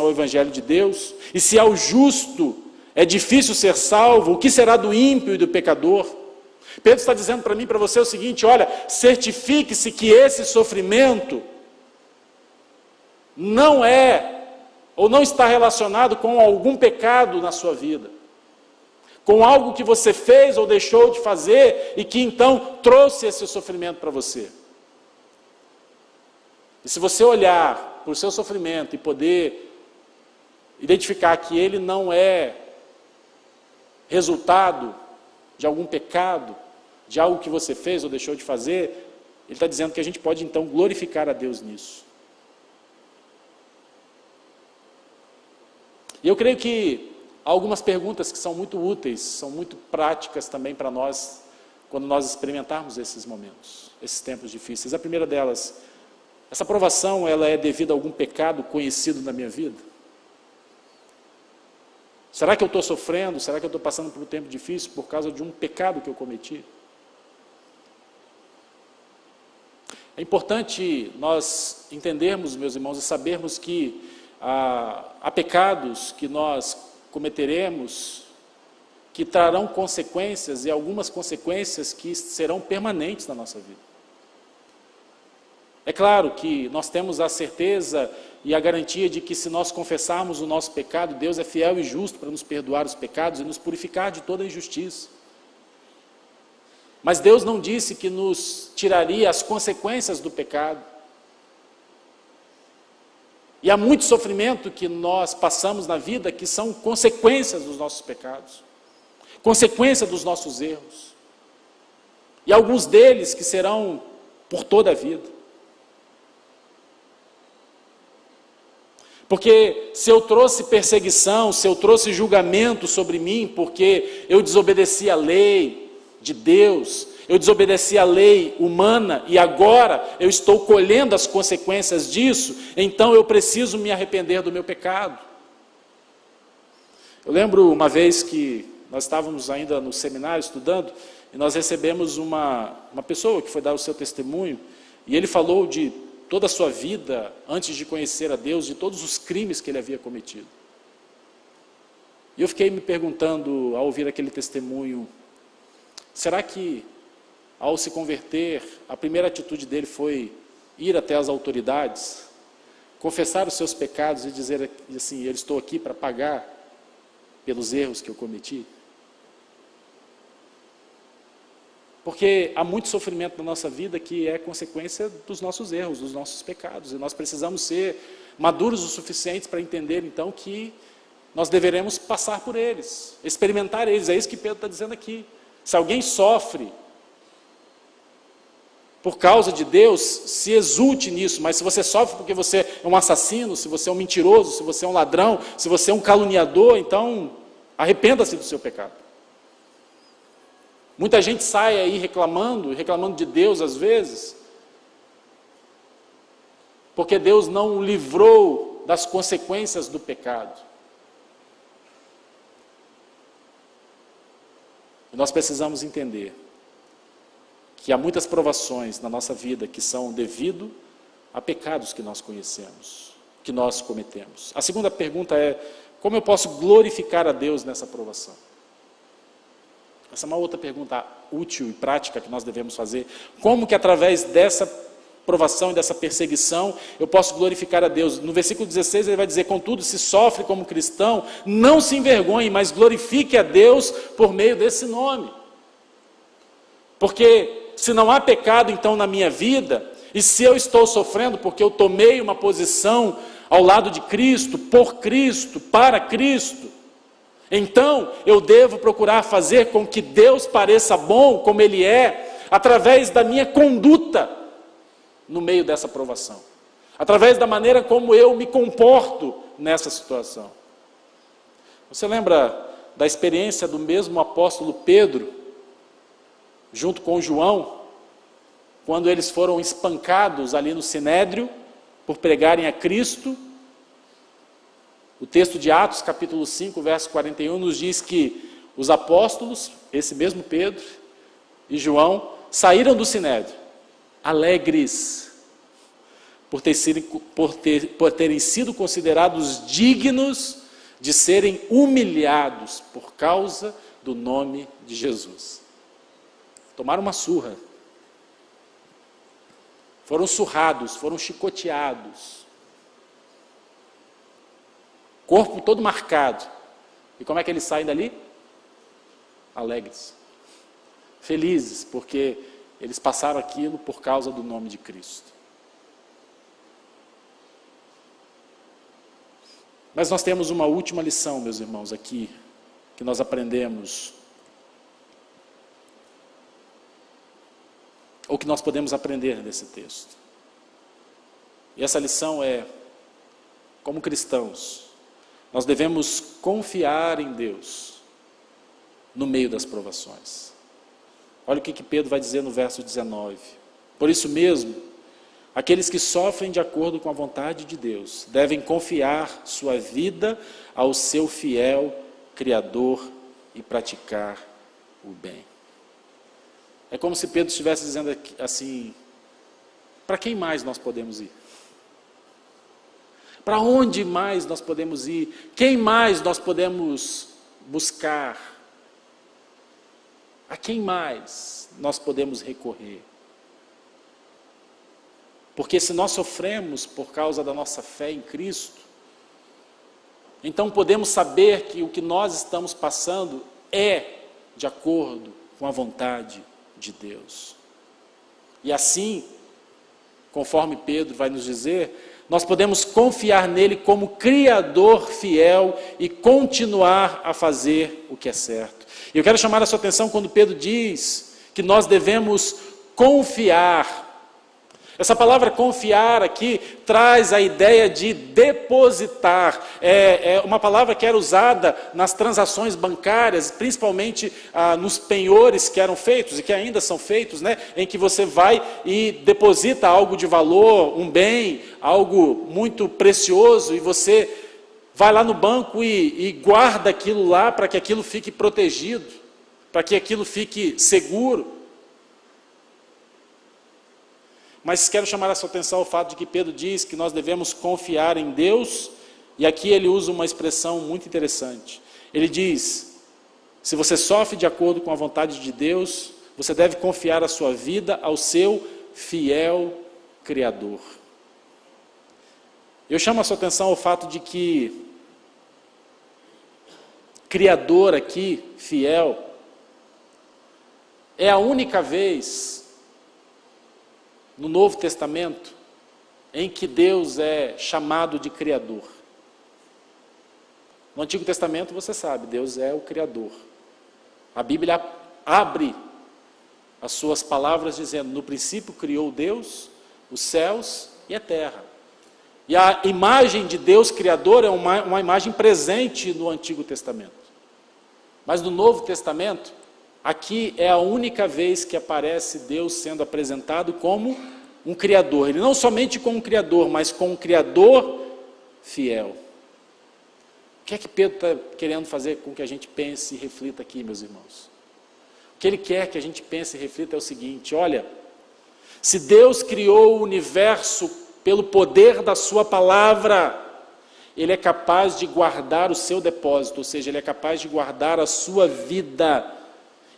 ao Evangelho de Deus? E se ao justo é difícil ser salvo, o que será do ímpio e do pecador? Pedro está dizendo para mim e para você o seguinte: olha, certifique-se que esse sofrimento não é ou não está relacionado com algum pecado na sua vida, com algo que você fez ou deixou de fazer e que então trouxe esse sofrimento para você. E se você olhar para o seu sofrimento e poder identificar que ele não é resultado de algum pecado, de algo que você fez ou deixou de fazer, ele está dizendo que a gente pode então glorificar a Deus nisso. E eu creio que há algumas perguntas que são muito úteis, são muito práticas também para nós, quando nós experimentarmos esses momentos, esses tempos difíceis. A primeira delas: essa provação, ela é devido a algum pecado conhecido na minha vida? Será que eu estou sofrendo? Será que eu estou passando por um tempo difícil por causa de um pecado que eu cometi? É importante nós entendermos, meus irmãos, e sabermos que há pecados que nós cometeremos que trarão consequências, e algumas consequências que serão permanentes na nossa vida. É claro que nós temos a certeza e a garantia de que se nós confessarmos o nosso pecado, Deus é fiel e justo para nos perdoar os pecados e nos purificar de toda injustiça. Mas Deus não disse que nos tiraria as consequências do pecado. E há muito sofrimento que nós passamos na vida que são consequências dos nossos pecados, consequência dos nossos erros. E alguns deles que serão por toda a vida. Porque se eu trouxe perseguição, se eu trouxe julgamento sobre mim, porque eu desobedeci a lei de Deus, eu desobedeci a lei humana e agora eu estou colhendo as consequências disso, então eu preciso me arrepender do meu pecado. Eu lembro uma vez que nós estávamos ainda no seminário estudando e nós recebemos uma pessoa que foi dar o seu testemunho e ele falou de toda a sua vida antes de conhecer a Deus, de todos os crimes que ele havia cometido. E eu fiquei me perguntando, ao ouvir aquele testemunho, será que ao se converter, a primeira atitude dele foi ir até as autoridades, confessar os seus pecados e dizer assim: eu estou aqui para pagar pelos erros que eu cometi? Porque há muito sofrimento na nossa vida que é consequência dos nossos erros, dos nossos pecados. E nós precisamos ser maduros o suficiente para entender, então, que nós deveremos passar por eles, experimentar eles. É isso que Pedro está dizendo aqui. Se alguém sofre por causa de Deus, se exulte nisso, mas se você sofre porque você é um assassino, se você é um mentiroso, se você é um ladrão, se você é um caluniador, então arrependa-se do seu pecado. Muita gente sai aí reclamando de Deus às vezes, porque Deus não o livrou das consequências do pecado. E nós precisamos entender que há muitas provações na nossa vida que são devido a pecados que nós conhecemos, que nós cometemos. A segunda pergunta é: como eu posso glorificar a Deus nessa provação? Essa é uma outra pergunta útil e prática que nós devemos fazer. Como que através dessa provação e dessa perseguição eu posso glorificar a Deus? No versículo 16 ele vai dizer: contudo, se sofre como cristão, não se envergonhe, mas glorifique a Deus por meio desse nome. Porque se não há pecado então na minha vida, e se eu estou sofrendo porque eu tomei uma posição ao lado de Cristo, por Cristo, para Cristo, então eu devo procurar fazer com que Deus pareça bom como Ele é, através da minha conduta no meio dessa provação, através da maneira como eu me comporto nessa situação. Você lembra da experiência do mesmo apóstolo Pedro, junto com João, quando eles foram espancados ali no Sinédrio, por pregarem a Cristo? O texto de Atos, capítulo 5, verso 41, nos diz que os apóstolos, esse mesmo Pedro e João, saíram do Sinédrio, alegres, por terem sido considerados dignos de serem humilhados por causa do nome de Jesus. Tomaram uma surra, foram surrados, foram chicoteados, corpo todo marcado. E como é que eles saem dali? Alegres, felizes, porque eles passaram aquilo por causa do nome de Cristo. Mas nós temos uma última lição, meus irmãos, aqui, que nós aprendemos, ou que nós podemos aprender desse texto. E essa lição é: como cristãos, nós devemos confiar em Deus no meio das provações. Olha o que Pedro vai dizer no verso 19. Por isso mesmo, aqueles que sofrem de acordo com a vontade de Deus devem confiar sua vida ao seu fiel Criador e praticar o bem. É como se Pedro estivesse dizendo assim: para quem mais nós podemos ir? Para onde mais nós podemos ir? Quem mais nós podemos buscar? A quem mais nós podemos recorrer? Porque se nós sofremos por causa da nossa fé em Cristo, então podemos saber que o que nós estamos passando é de acordo com a vontade de Deus. E assim, conforme Pedro vai nos dizer, nós podemos confiar nele como Criador fiel e continuar a fazer o que é certo. E eu quero chamar a sua atenção quando Pedro diz que nós devemos confiar. Essa palavra confiar aqui traz a ideia de depositar. É uma palavra que era usada nas transações bancárias, principalmente nos penhores que eram feitos e que ainda são feitos, né? Em que você vai e deposita algo de valor, um bem, algo muito precioso, e você vai lá no banco e guarda aquilo lá para que aquilo fique protegido, para que aquilo fique seguro. Mas quero chamar a sua atenção ao fato de que Pedro diz que nós devemos confiar em Deus, e aqui ele usa uma expressão muito interessante. Ele diz: se você sofre de acordo com a vontade de Deus, você deve confiar a sua vida ao seu fiel Criador. Eu chamo a sua atenção ao fato de que Criador aqui, fiel, é a única vez no Novo Testamento em que Deus é chamado de Criador. No Antigo Testamento, você sabe, Deus é o Criador. A Bíblia abre as suas palavras dizendo: no princípio criou Deus os céus e a terra. E a imagem de Deus Criador é uma imagem presente no Antigo Testamento. Mas no Novo Testamento, aqui é a única vez que aparece Deus sendo apresentado como um Criador. Ele não somente como um Criador, mas como um Criador fiel. O que é que Pedro está querendo fazer com que a gente pense e reflita aqui, meus irmãos? O que ele quer que a gente pense e reflita é o seguinte: olha, se Deus criou o universo pelo poder da sua palavra, Ele é capaz de guardar o seu depósito, ou seja, Ele é capaz de guardar a sua vida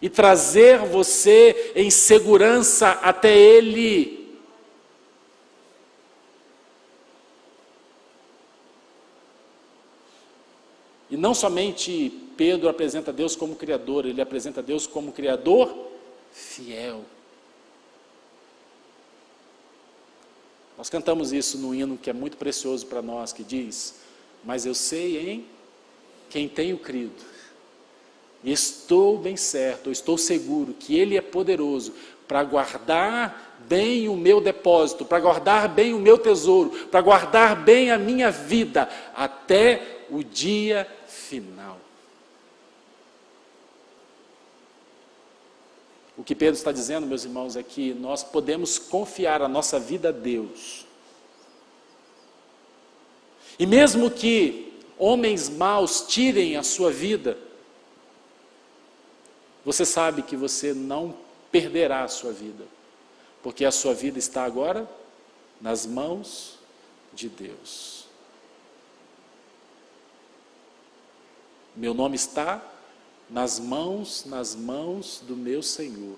e trazer você em segurança até Ele. E não somente Pedro apresenta Deus como Criador, ele apresenta Deus como Criador fiel. Nós cantamos isso no hino que é muito precioso para nós, que diz: mas eu sei em quem tenho crido, e estou bem certo, eu estou seguro que Ele é poderoso para guardar bem o meu depósito, para guardar bem o meu tesouro, para guardar bem a minha vida, até o dia final. O que Pedro está dizendo, meus irmãos, é que nós podemos confiar a nossa vida a Deus. E mesmo que homens maus tirem a sua vida, você sabe que você não perderá a sua vida, porque a sua vida está agora nas mãos de Deus. Meu nome está nas mãos do meu Senhor.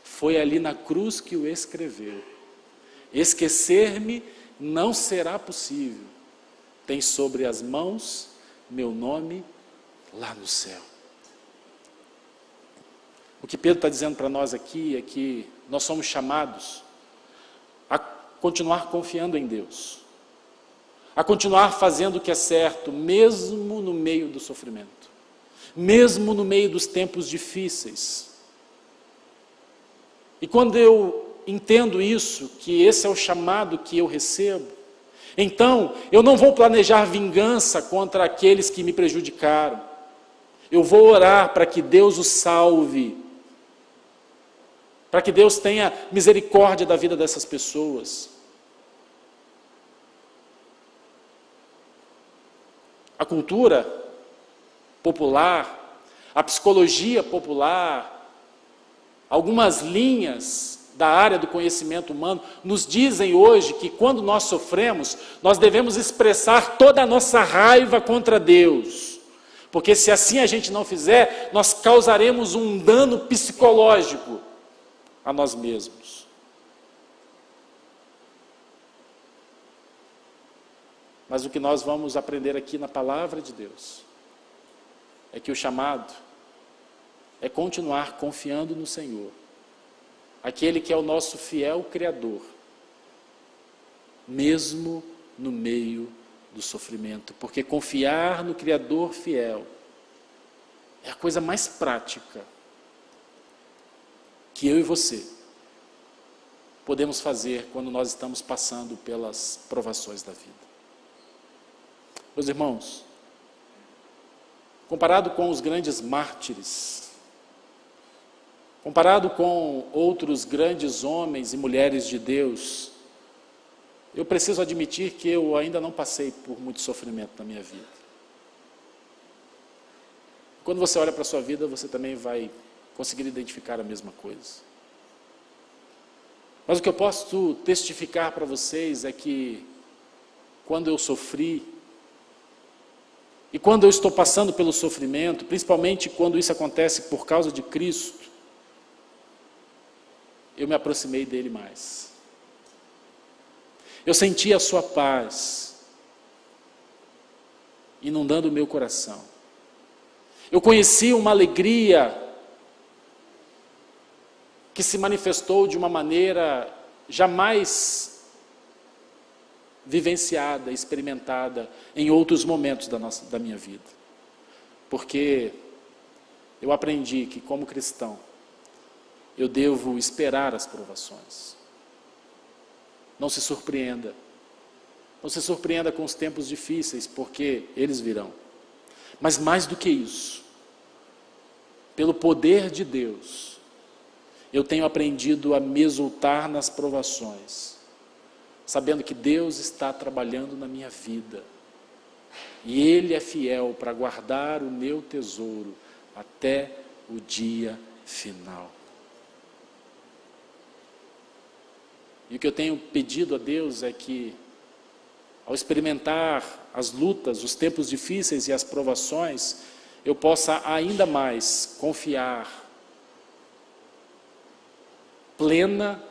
Foi ali na cruz que o escreveu. Esquecer-me não será possível. Tem sobre as mãos meu nome lá no céu. O que Pedro está dizendo para nós aqui é que nós somos chamados a continuar confiando em Deus, a continuar fazendo o que é certo, mesmo no meio do sofrimento, mesmo no meio dos tempos difíceis. E quando eu entendo isso, que esse é o chamado que eu recebo, então eu não vou planejar vingança contra aqueles que me prejudicaram. Eu vou orar para que Deus os salve, para que Deus tenha misericórdia da vida dessas pessoas. A cultura popular, a psicologia popular, algumas linhas da área do conhecimento humano nos dizem hoje que quando nós sofremos, nós devemos expressar toda a nossa raiva contra Deus, porque se assim a gente não fizer, nós causaremos um dano psicológico a nós mesmos. Mas o que nós vamos aprender aqui na palavra de Deus é que o chamado é continuar confiando no Senhor, aquele que é o nosso fiel Criador, mesmo no meio do sofrimento, porque confiar no Criador fiel é a coisa mais prática que eu e você podemos fazer quando nós estamos passando pelas provações da vida. Meus irmãos, comparado com os grandes mártires, comparado com outros grandes homens e mulheres de Deus, eu preciso admitir que eu ainda não passei por muito sofrimento na minha vida. Quando você olha para a sua vida, você também vai conseguir identificar a mesma coisa. Mas o que eu posso testificar para vocês é que quando eu sofri, e quando eu estou passando pelo sofrimento, principalmente quando isso acontece por causa de Cristo, eu me aproximei dele mais. Eu senti a sua paz inundando o meu coração. Eu conheci uma alegria que se manifestou de uma maneira jamais vivenciada, experimentada em outros momentos da minha vida. Porque eu aprendi que, como cristão, eu devo esperar as provações. Não se surpreenda. Não se surpreenda com os tempos difíceis, porque eles virão. Mas mais do que isso, pelo poder de Deus, eu tenho aprendido a me exultar nas provações, sabendo que Deus está trabalhando na minha vida. E Ele é fiel para guardar o meu tesouro até o dia final. E o que eu tenho pedido a Deus é que, ao experimentar as lutas, os tempos difíceis e as provações, eu possa ainda mais confiar plena,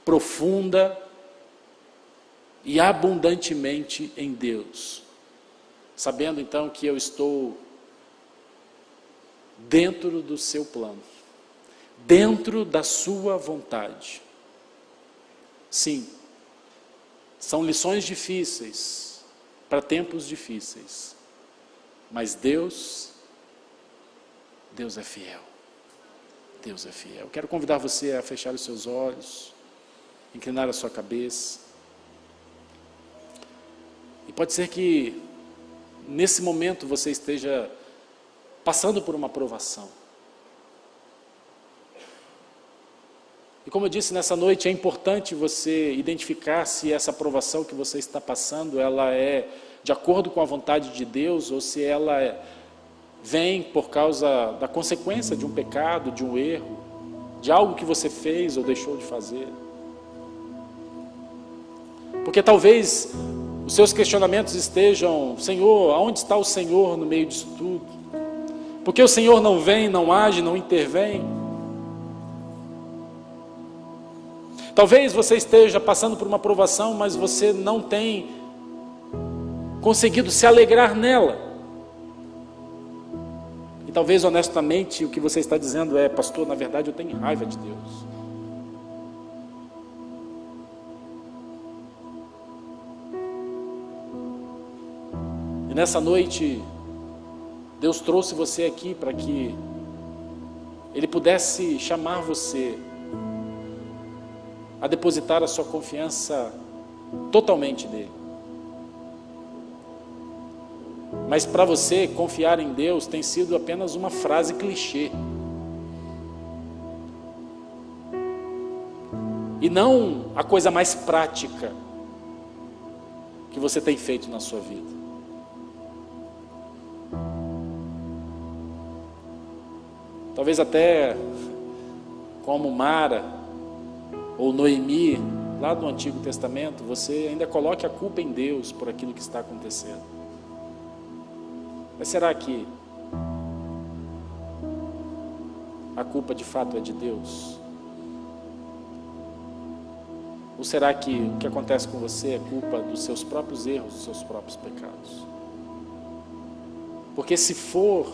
profunda e abundantemente em Deus, sabendo então que eu estou dentro do seu plano, dentro da sua vontade. Sim, são lições difíceis para tempos difíceis, mas Deus é fiel. Deus é fiel. Quero convidar você a fechar os seus olhos, inclinar a sua cabeça. E pode ser que nesse momento você esteja passando por uma provação. E como eu disse, nessa noite é importante você identificar se essa provação que você está passando, ela é de acordo com a vontade de Deus, ou se ela vem por causa da consequência de um pecado, de um erro, de algo que você fez ou deixou de fazer. Porque talvez os seus questionamentos estejam: Senhor, aonde está o Senhor no meio disso tudo? Por que o Senhor não vem, não age, não intervém? Talvez você esteja passando por uma provação, mas você não tem conseguido se alegrar nela. E talvez honestamente o que você está dizendo é: pastor, na verdade eu tenho raiva de Deus. E nessa noite, Deus trouxe você aqui para que Ele pudesse chamar você a depositar a sua confiança totalmente nele. Mas para você, confiar em Deus tem sido apenas uma frase clichê. E não a coisa mais prática que você tem feito na sua vida. Talvez até como Mara ou Noemi, lá do Antigo Testamento, você ainda coloque a culpa em Deus por aquilo que está acontecendo. Mas será que a culpa de fato é de Deus? Ou será que o que acontece com você é culpa dos seus próprios erros, dos seus próprios pecados? Porque se for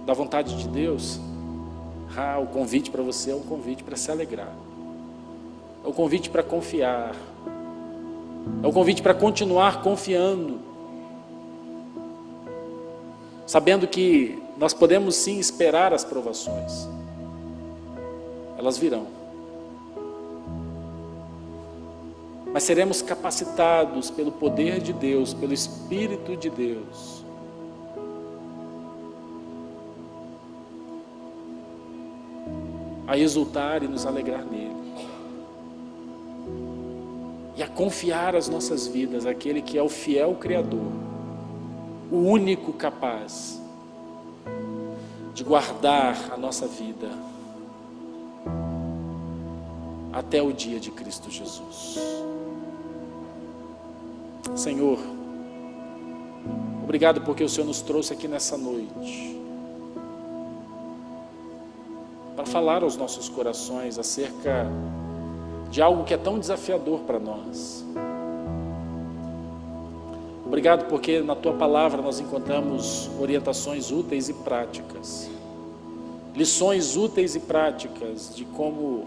da vontade de Deus, o convite para você é um convite para se alegrar. É um convite para confiar. É um convite para continuar confiando. Sabendo que nós podemos sim esperar as provações. Elas virão. Mas seremos capacitados pelo poder de Deus, pelo Espírito de Deus, a exultar e nos alegrar nele. E a confiar as nossas vidas àquele que é o fiel Criador, o único capaz de guardar a nossa vida até o dia de Cristo Jesus. Senhor, obrigado porque o Senhor nos trouxe aqui nessa noite para falar aos nossos corações acerca de algo que é tão desafiador para nós. Obrigado porque na Tua Palavra nós encontramos orientações úteis e práticas, lições úteis e práticas de como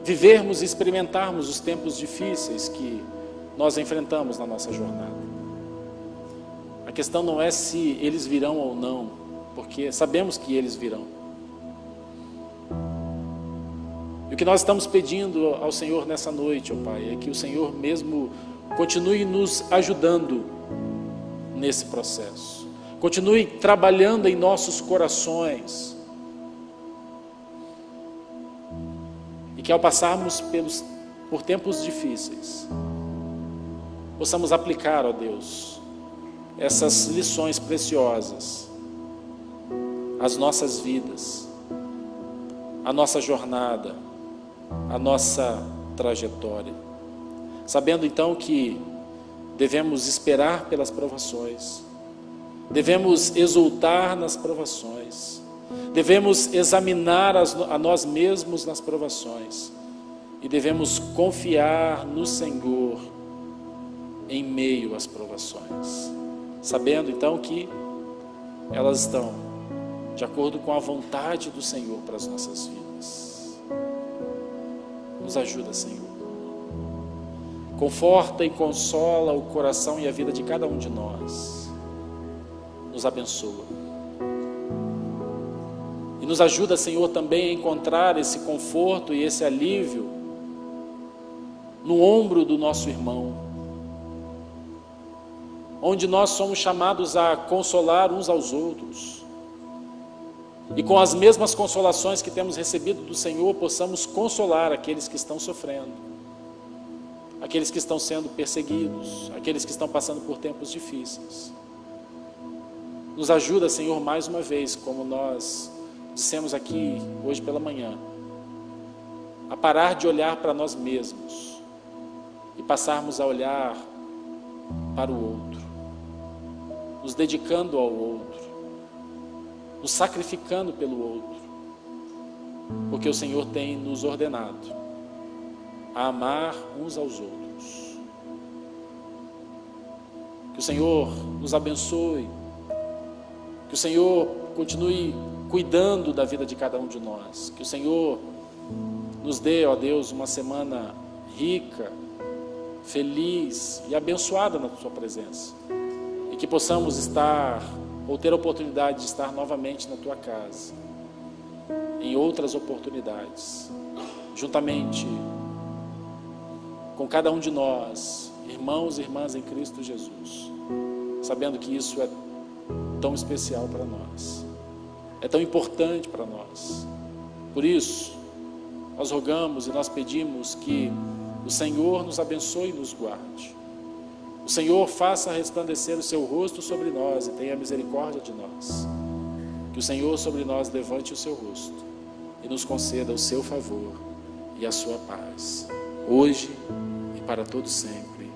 vivermos e experimentarmos os tempos difíceis que nós enfrentamos na nossa jornada. A questão não é se eles virão ou não, porque sabemos que eles virão. E o que nós estamos pedindo ao Senhor nessa noite, ó Pai, é que o Senhor mesmo continue nos ajudando nesse processo. Continue trabalhando em nossos corações. E que ao passarmos por tempos difíceis, possamos aplicar, ó Deus, essas lições preciosas às nossas vidas, à nossa jornada, à nossa trajetória. Sabendo então que devemos esperar pelas provações, devemos exultar nas provações, devemos examinar a nós mesmos nas provações e devemos confiar no Senhor em meio às provações, sabendo então que elas estão de acordo com a vontade do Senhor para as nossas vidas. Nos ajuda, Senhor. Conforta e consola o coração e a vida de cada um de nós. Nos abençoa. E nos ajuda, Senhor, também a encontrar esse conforto e esse alívio no ombro do nosso irmão, onde nós somos chamados a consolar uns aos outros. E com as mesmas consolações que temos recebido do Senhor, possamos consolar aqueles que estão sofrendo, aqueles que estão sendo perseguidos, aqueles que estão passando por tempos difíceis. Nos ajuda, Senhor, mais uma vez, como nós dissemos aqui hoje pela manhã, a parar de olhar para nós mesmos e passarmos a olhar para o outro, nos dedicando ao outro, nos sacrificando pelo outro, porque o Senhor tem nos ordenado a amar uns aos outros. Que o Senhor nos abençoe, que o Senhor continue cuidando da vida de cada um de nós, que o Senhor nos dê, ó Deus, uma semana rica, feliz e abençoada na sua presença, e que possamos estar ou ter a oportunidade de estar novamente na tua casa, em outras oportunidades, juntamente com cada um de nós, irmãos e irmãs em Cristo Jesus, sabendo que isso é tão especial para nós, é tão importante para nós. Por isso, nós rogamos e nós pedimos que o Senhor nos abençoe e nos guarde. O Senhor faça resplandecer o seu rosto sobre nós e tenha misericórdia de nós. Que o Senhor sobre nós levante o seu rosto e nos conceda o seu favor e a sua paz, hoje e para todo sempre.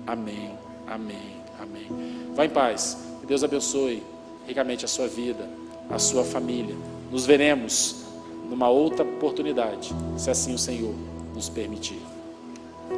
Amém, amém, amém. Vá em paz. Que Deus abençoe ricamente a sua vida, a sua família. Nos veremos numa outra oportunidade, se assim o Senhor nos permitir.